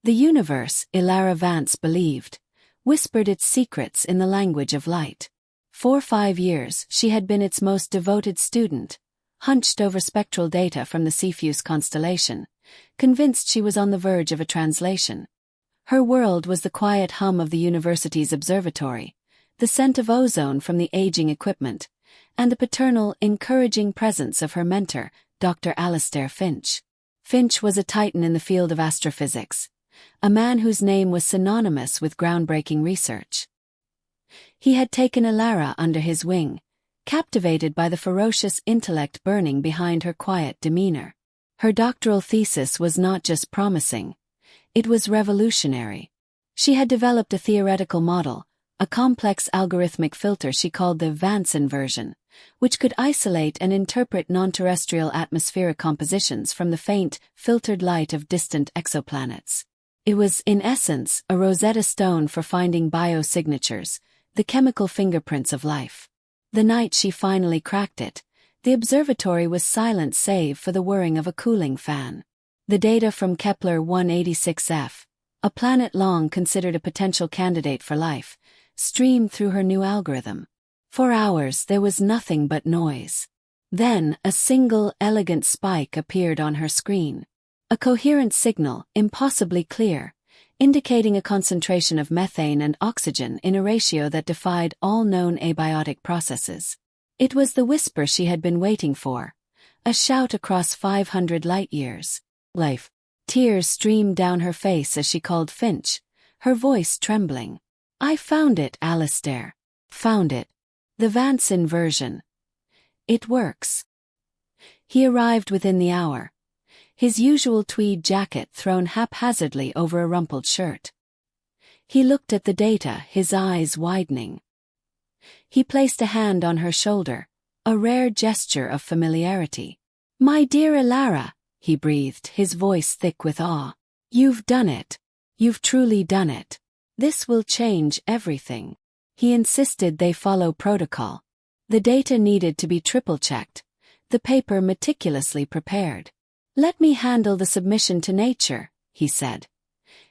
The universe, Ilara Vance believed, whispered its secrets in the language of light. For 5 years, she had been its most devoted student, hunched over spectral data from the Cepheus constellation, convinced she was on the verge of a translation. Her world was the quiet hum of the university's observatory, the scent of ozone from the aging equipment, and the paternal, encouraging presence of her mentor, Dr. Alastair Finch. Finch was a titan in the field of astrophysics, a man whose name was synonymous with groundbreaking research. He had taken Ilara under his wing, captivated by the ferocious intellect burning behind her quiet demeanor. Her doctoral thesis was not just promising, it was revolutionary. She had developed a theoretical model, a complex algorithmic filter she called the Vance inversion, which could isolate and interpret non-terrestrial atmospheric compositions from the faint, filtered light of distant exoplanets. It was, in essence, a Rosetta Stone for finding biosignatures, the chemical fingerprints of life. The night she finally cracked it, the observatory was silent save for the whirring of a cooling fan. The data from Kepler 186f, a planet long considered a potential candidate for life, streamed through her new algorithm. For hours there was nothing but noise. Then a single, elegant spike appeared on her screen. A coherent signal, impossibly clear, indicating a concentration of methane and oxygen in a ratio that defied all known abiotic processes. It was the whisper she had been waiting for, a shout across 500 light-years. Life. Tears streamed down her face as she called Finch, her voice trembling. "I found it, Alastair. Found it. The Vance inversion. It works." He arrived within the hour, his usual tweed jacket thrown haphazardly over a rumpled shirt. He looked at the data, his eyes widening. He placed a hand on her shoulder, a rare gesture of familiarity. "My dear Ilara," he breathed, his voice thick with awe. "You've done it. You've truly done it. This will change everything." He insisted they follow protocol. The data needed to be triple-checked, the paper meticulously prepared. "Let me handle the submission to nature," he said,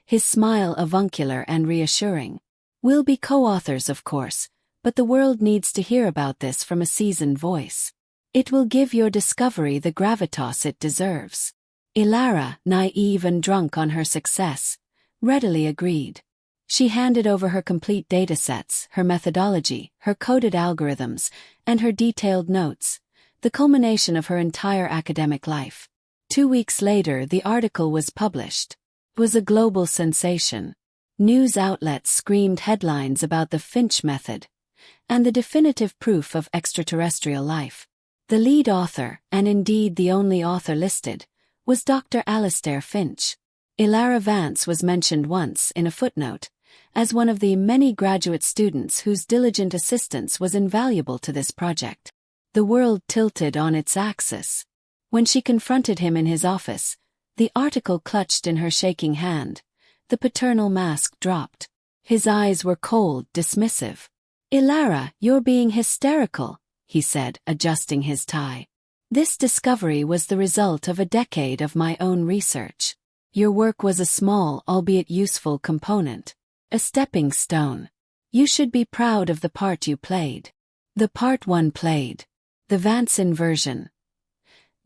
his smile avuncular and reassuring. "We'll be co-authors, of course, but the world needs to hear about this from a seasoned voice. It will give your discovery the gravitas it deserves." Ilara, naive and drunk on her success, readily agreed. She handed over her complete datasets, her methodology, her coded algorithms, and her detailed notes, the culmination of her entire academic life. 2 weeks later, the article was published. It was a global sensation. News outlets screamed headlines about the Finch method and the definitive proof of extraterrestrial life. The lead author, and indeed the only author listed, was Dr. Alastair Finch. Ilara Vance was mentioned once, in a footnote, as one of the many graduate students whose diligent assistance was invaluable to this project. The world tilted on its axis. When she confronted him in his office, the article clutched in her shaking hand, the paternal mask dropped. His eyes were cold, dismissive. "Ilara, you're being hysterical," he said, adjusting his tie. "This discovery was the result of a decade of my own research. Your work was a small, albeit useful component, a stepping stone. You should be proud of the part you played." The part one played. The Vance inversion.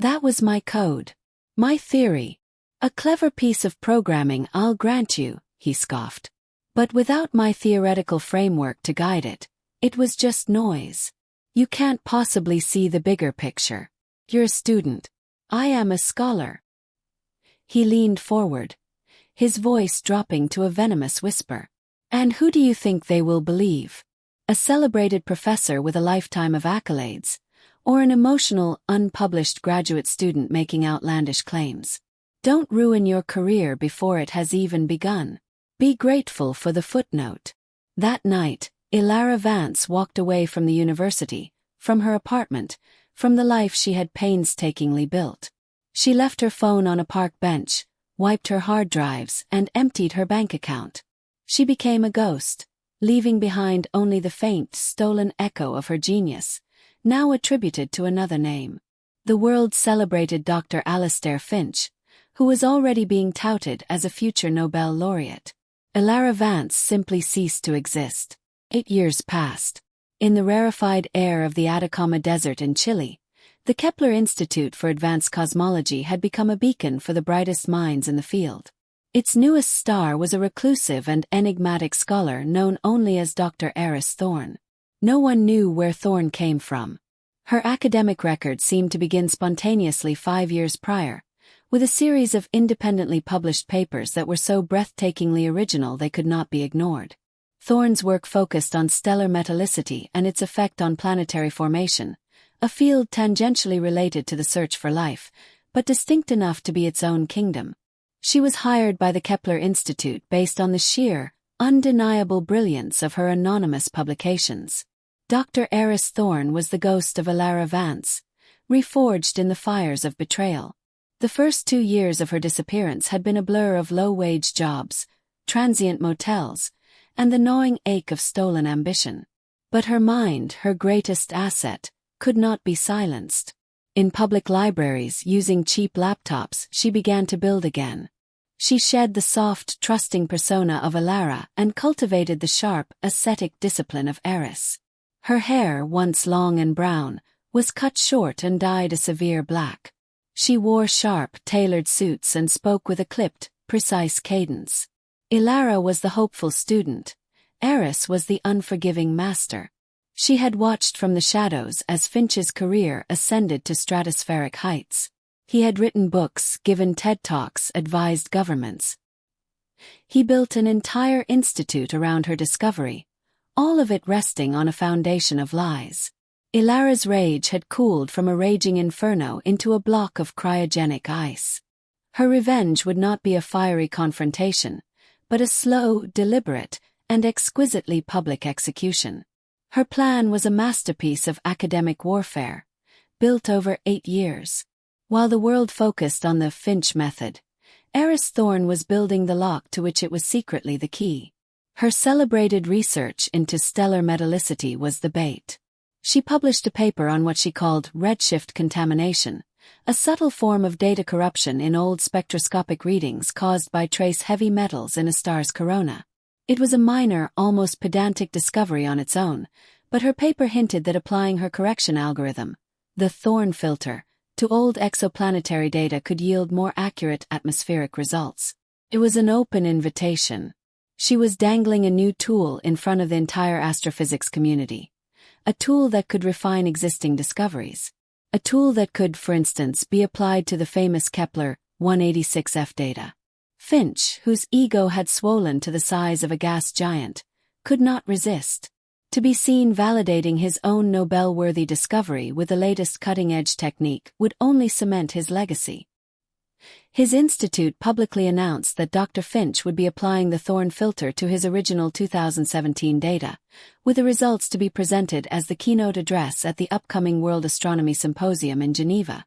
That was my code. My theory. A clever piece of programming, I'll grant you, he scoffed. But without my theoretical framework to guide it, it was just noise. You can't possibly see the bigger picture. You're a student. I am a scholar. He leaned forward, his voice dropping to a venomous whisper. And who do you think they will believe? A celebrated professor with a lifetime of accolades, or an emotional, unpublished graduate student making outlandish claims? Don't ruin your career before it has even begun. Be grateful for the footnote. That night, Ilara Vance walked away from the university, from her apartment, from the life she had painstakingly built. She left her phone on a park bench, wiped her hard drives, and emptied her bank account. She became a ghost, leaving behind only the faint, stolen echo of her genius, now attributed to another name. The world celebrated Dr. Alastair Finch, who was already being touted as a future Nobel laureate. AITA Vance simply ceased to exist. 8 years passed. In the rarefied air of the Atacama Desert in Chile, the Kepler Institute for Advanced Cosmology had become a beacon for the brightest minds in the field. Its newest star was a reclusive and enigmatic scholar known only as Dr. Eris Thorne. No one knew where Thorne came from. Her academic record seemed to begin spontaneously 5 years prior, with a series of independently published papers that were so breathtakingly original they could not be ignored. Thorne's work focused on stellar metallicity and its effect on planetary formation, a field tangentially related to the search for life, but distinct enough to be its own kingdom. She was hired by the Kepler Institute based on the sheer, undeniable brilliance of her anonymous publications. Dr. Eris Thorne was the ghost of AITA Vance, reforged in the fires of betrayal. The first 2 years of her disappearance had been a blur of low-wage jobs, transient motels, and the gnawing ache of stolen ambition. But her mind, her greatest asset, could not be silenced. In public libraries, using cheap laptops, she began to build again. She shed the soft, trusting persona of AITA and cultivated the sharp, ascetic discipline of Eris. Her hair, once long and brown, was cut short and dyed a severe black. She wore sharp, tailored suits and spoke with a clipped, precise cadence. AITA was the hopeful student. Eris was the unforgiving master. She had watched from the shadows as Finch's career ascended to stratospheric heights. He had written books, given TED Talks, advised governments. He built an entire institute around her discovery, all of it resting on a foundation of lies. AITA's rage had cooled from a raging inferno into a block of cryogenic ice. Her revenge would not be a fiery confrontation, but a slow, deliberate, and exquisitely public execution. Her plan was a masterpiece of academic warfare, built over 8 years. While the world focused on the Finch method, Eris Thorne was building the lock to which it was secretly the key. Her celebrated research into stellar metallicity was the bait. She published a paper on what she called redshift contamination, a subtle form of data corruption in old spectroscopic readings caused by trace heavy metals in a star's corona. It was a minor, almost pedantic discovery on its own, but her paper hinted that applying her correction algorithm, the Thorne filter, to old exoplanetary data could yield more accurate atmospheric results. It was an open invitation. She was dangling a new tool in front of the entire astrophysics community. A tool that could refine existing discoveries. A tool that could, for instance, be applied to the famous Kepler 186f data. Finch, whose ego had swollen to the size of a gas giant, could not resist. To be seen validating his own Nobel-worthy discovery with the latest cutting-edge technique would only cement his legacy. His institute publicly announced that Dr. Finch would be applying the Thorne filter to his original 2017 data, with the results to be presented as the keynote address at the upcoming World Astronomy Symposium in Geneva.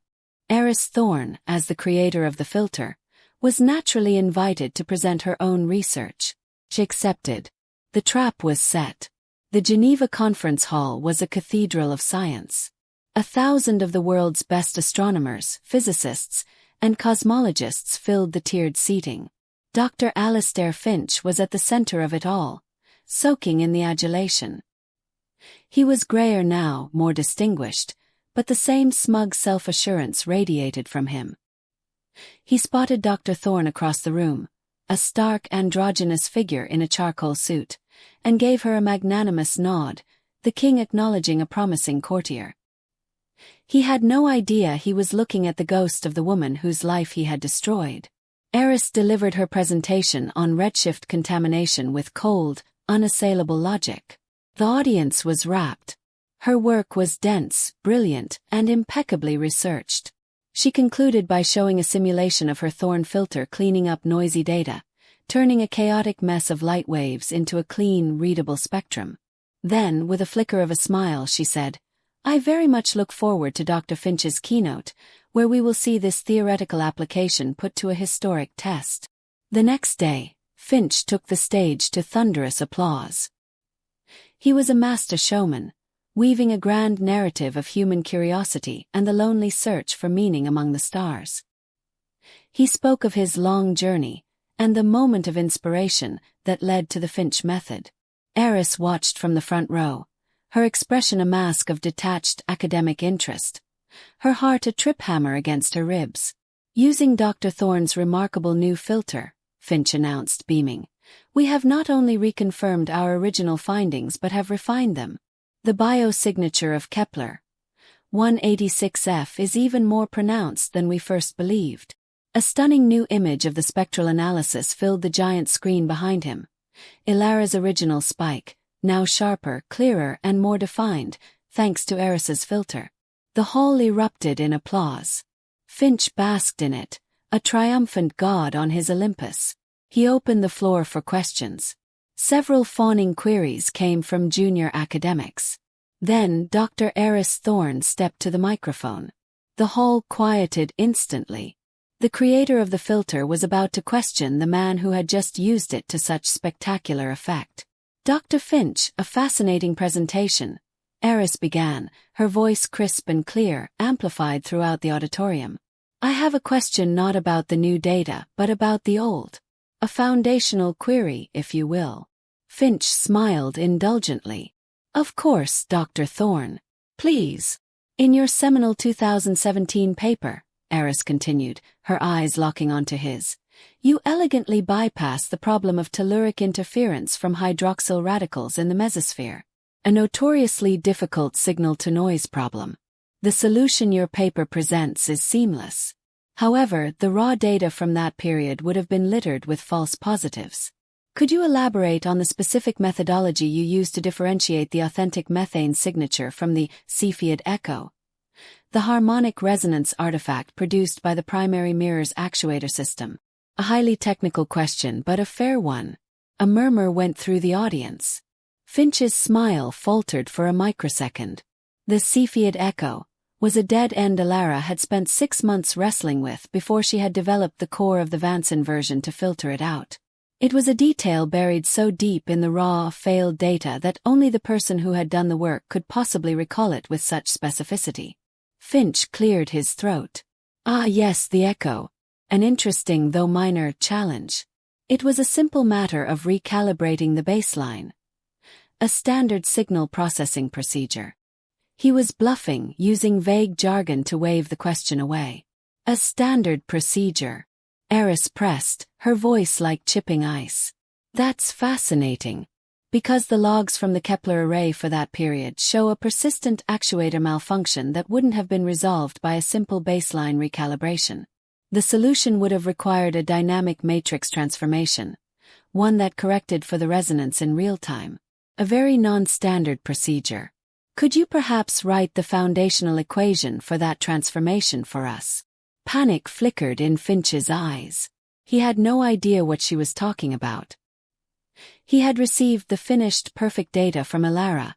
Eris Thorne, as the creator of the filter, was naturally invited to present her own research. She accepted. The trap was set. The Geneva Conference Hall was a cathedral of science. 1,000 of the world's best astronomers, physicists, and cosmologists filled the tiered seating. Dr. Alastair Finch was at the center of it all, soaking in the adulation. He was grayer now, more distinguished, but the same smug self-assurance radiated from him. He spotted Dr. Thorne across the room, a stark androgynous figure in a charcoal suit, and gave her a magnanimous nod, the king acknowledging a promising courtier. He had no idea he was looking at the ghost of the woman whose life he had destroyed. Eris delivered her presentation on redshift contamination with cold, unassailable logic. The audience was rapt. Her work was dense, brilliant, and impeccably researched. She concluded by showing a simulation of her Thorne filter cleaning up noisy data, turning a chaotic mess of light waves into a clean, readable spectrum. Then, with a flicker of a smile, she said, "I very much look forward to Dr. Finch's keynote, where we will see this theoretical application put to a historic test." The next day, Finch took the stage to thunderous applause. He was a master showman, weaving a grand narrative of human curiosity and the lonely search for meaning among the stars. He spoke of his long journey, and the moment of inspiration that led to the Finch method. Eris watched from the front row, her expression a mask of detached academic interest, her heart a trip hammer against her ribs. Using Dr. Thorne's remarkable new filter, Finch announced, beaming, we have not only reconfirmed our original findings but have refined them. The biosignature of Kepler 186f is even more pronounced than we first believed. A stunning new image of the spectral analysis filled the giant screen behind him. Ilara's original spike, now sharper, clearer, and more defined, thanks to Eris's filter. The hall erupted in applause. Finch basked in it, a triumphant god on his Olympus. He opened the floor for questions. Several fawning queries came from junior academics. Then Dr. Eris Thorne stepped to the microphone. The hall quieted instantly. The creator of the filter was about to question the man who had just used it to such spectacular effect. Dr. Finch, a fascinating presentation, Eris began, her voice crisp and clear, amplified throughout the auditorium. I have a question not about the new data, but about the old. A foundational query, if you will. Finch smiled indulgently. Of course, Dr. Thorne. Please. In your seminal 2017 paper, Eris continued, her eyes locking onto his, you elegantly bypass the problem of telluric interference from hydroxyl radicals in the mesosphere, a notoriously difficult signal-to-noise problem. The solution your paper presents is seamless. However, the raw data from that period would have been littered with false positives. Could you elaborate on the specific methodology you used to differentiate the authentic methane signature from the Cepheid echo, the harmonic resonance artifact produced by the primary mirror's actuator system? A highly technical question, but a fair one. A murmur went through the audience. Finch's smile faltered for a microsecond. The Cepheid echo was a dead end Ilara had spent 6 months wrestling with before she had developed the core of the Vance inversion to filter it out. It was a detail buried so deep in the raw, failed data that only the person who had done the work could possibly recall it with such specificity. Finch cleared his throat. Ah yes, the echo. An interesting though minor challenge. It was a simple matter of recalibrating the baseline. A standard signal processing procedure. He was bluffing, using vague jargon to wave the question away. A standard procedure. Eris pressed, her voice like chipping ice. That's fascinating. Because the logs from the Kepler array for that period show a persistent actuator malfunction that wouldn't have been resolved by a simple baseline recalibration. The solution would have required a dynamic matrix transformation, one that corrected for the resonance in real time. A very non-standard procedure. Could you perhaps write the foundational equation for that transformation for us? Panic flickered in Finch's eyes. He had no idea what she was talking about. He had received the finished perfect data from Ilara,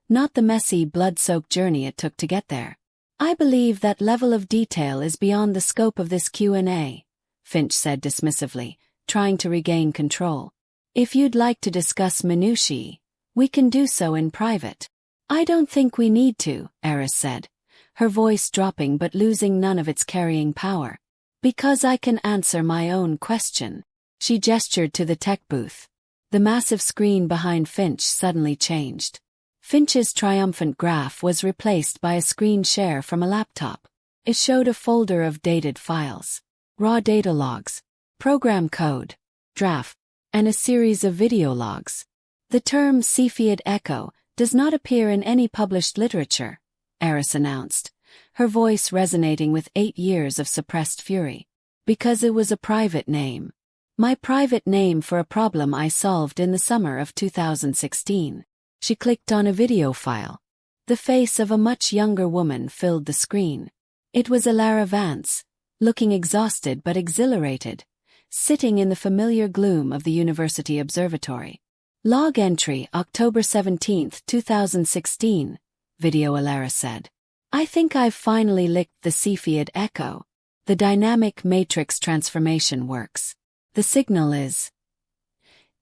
not the messy blood-soaked journey it took to get there. I believe that level of detail is beyond the scope of this Q&A, Finch said dismissively, trying to regain control. If you'd like to discuss minutiae, we can do so in private. I don't think we need to, Eris said, her voice dropping but losing none of its carrying power. Because I can answer my own question. She gestured to the tech booth. The massive screen behind Finch suddenly changed. Finch's triumphant graph was replaced by a screen share from a laptop. It showed a folder of dated files, raw data logs, program code, draft, and a series of video logs. The term Cepheid echo does not appear in any published literature, Eris announced, her voice resonating with 8 years of suppressed fury. Because it was a private name. My private name for a problem I solved in the summer of 2016. She clicked on a video file. The face of a much younger woman filled the screen. It was Ilara Vance, looking exhausted but exhilarated, sitting in the familiar gloom of the university observatory. Log entry October 17, 2016, video Ilara said. I think I've finally licked the Cepheid echo. The dynamic matrix transformation works. The signal is.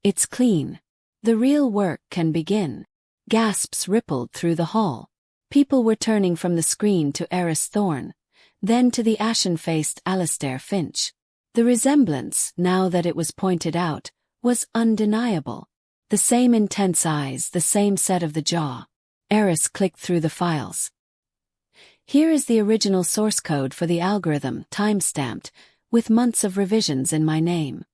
It's clean. The real work can begin. Gasps rippled through the hall. People were turning from the screen to Eris Thorne, then to the ashen-faced Alistair Finch. The resemblance, now that it was pointed out, was undeniable. The same intense eyes, the same set of the jaw. Eris clicked through the files. Here is the original source code for the algorithm, time-stamped, with months of revisions in my name.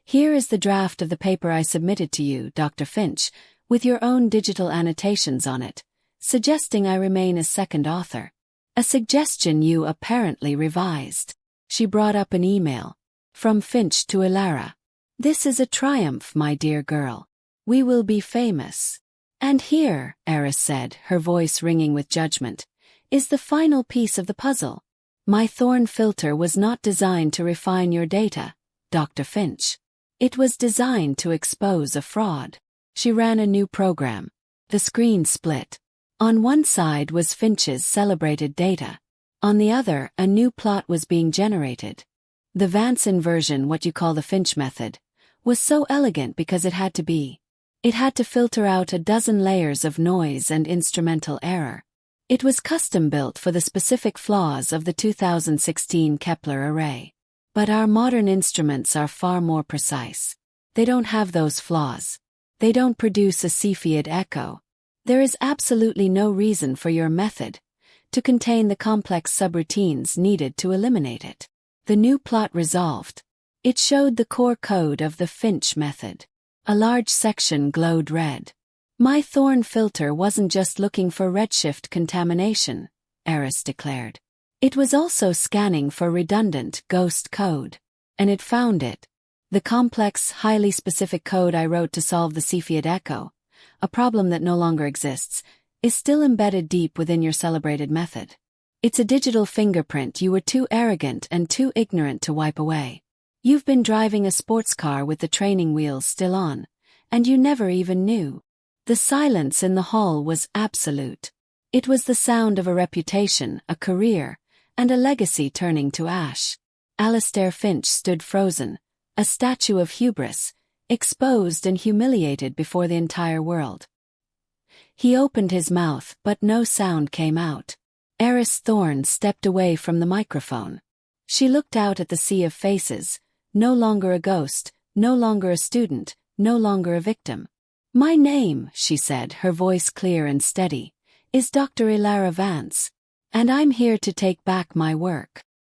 Here is the draft of the paper I submitted to you, Dr. Finch, with your own digital annotations on it, suggesting I remain as second author. A suggestion you apparently revised. She brought up an email. From Finch to Ilara. This is a triumph, my dear girl. We will be famous. And here, Eris said, her voice ringing with judgment, is the final piece of the puzzle. My thorn filter was not designed to refine your data, Dr. Finch. It was designed to expose a fraud. She ran a new program. The screen split. On one side was Finch's celebrated data. On the other, a new plot was being generated. The Vance inversion, what you call the Finch method, was so elegant because it had to be. It had to filter out a dozen layers of noise and instrumental error. It was custom-built for the specific flaws of the 2016 Kepler array. But our modern instruments are far more precise. They don't have those flaws. They don't produce a Cepheid echo. There is absolutely no reason for your method to contain the complex subroutines needed to eliminate it. The new plot resolved. It showed the core code of the Finch method. A large section glowed red. My thorn filter wasn't just looking for redshift contamination, Eris declared. It was also scanning for redundant ghost code. And it found it. The complex, highly specific code I wrote to solve the Cepheid echo, a problem that no longer exists, is still embedded deep within your celebrated method. It's a digital fingerprint you were too arrogant and too ignorant to wipe away. You've been driving a sports car with the training wheels still on, and you never even knew. The silence in the hall was absolute. It was the sound of a reputation, a career, and a legacy turning to ash. Alistair Finch stood frozen, a statue of hubris, exposed and humiliated before the entire world. He opened his mouth, but no sound came out. Eris Thorne stepped away from the microphone. She looked out at the sea of faces, no longer a ghost, no longer a student, no longer a victim. My name, she said, her voice clear and steady, is Dr. Ilara Vance, and I'm here to take back my work.